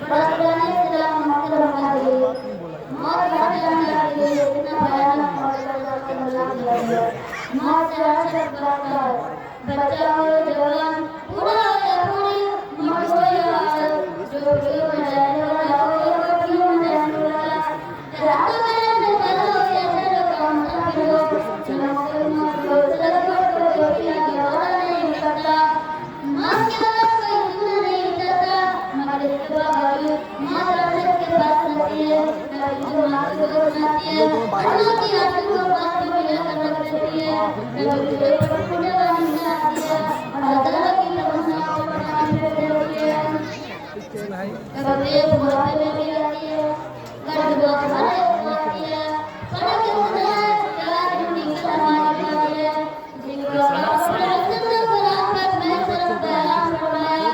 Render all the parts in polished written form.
बचपन sedang mengatakan मौत घाटे आने लगी है इतना भयानक मौत का लग गया मौत से आश्चर्य करता है बच्चा हो जवान बूढ़ा हो या बूढ़ी मौत हो या जो भी हो जाने वाला हो या कोई हो जाने वाला रातों में रहने वाला हो या चलो काम फिर हो चलो कोई मौत हो चलो कोई भी वाला नहीं करता माँ के अलावा कोई दुनिया नहीं करता मगर इसके बावजूद माँ रास्ते के पास रहती है जो माँ को बनाती है और की आंखों को बात में मिला कर रखती है कभी कोई पुण्य वाली नहीं आती है और अल्लाह की तमन्ना को बनाने देती है कभी बुराई में भी आती है कभी बहुत बड़े होती है बड़ा कितना है यार नहीं हमारी बात है जिनको अपने रस्ते पर आप मैं तरफ बयान फरमाया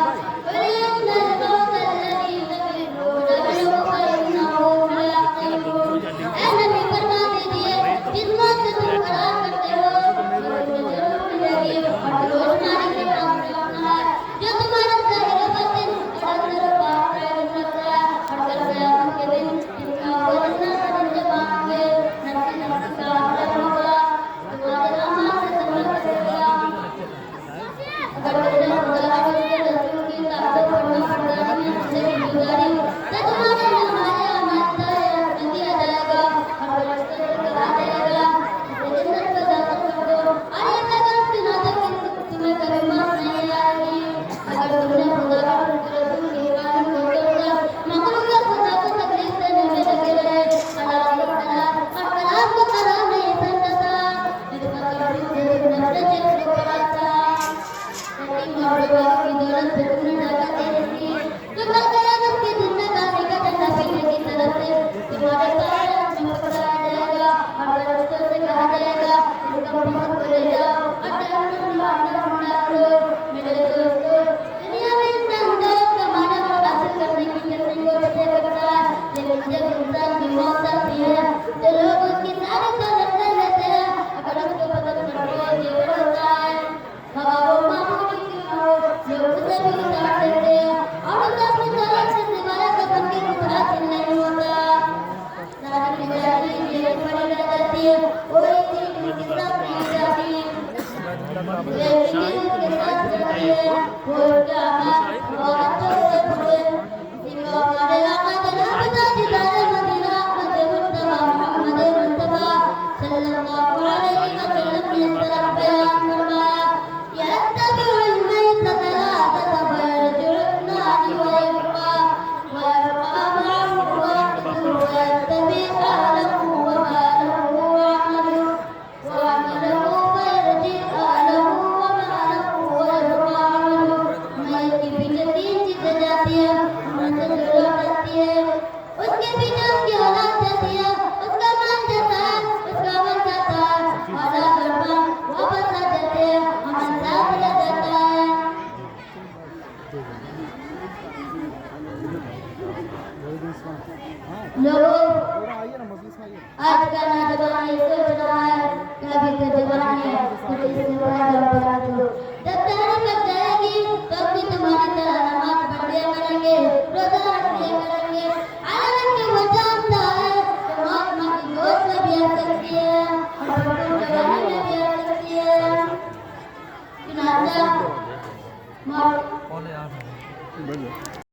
आज का नौजवान ये सोच रहा है कि अभी तो जवान है कुछ इससे बड़ा जॉब बना दो जब तैयारी कर जाएगी तो भी तुम्हारी तरह नमाज पढ़ लिया करेंगे रोजा रख लिया करेंगे हालांकि वो जानता है कि मौत माँ की गोद में भी आ सकती है और जवानी में भी आ सकती है कि ना मौत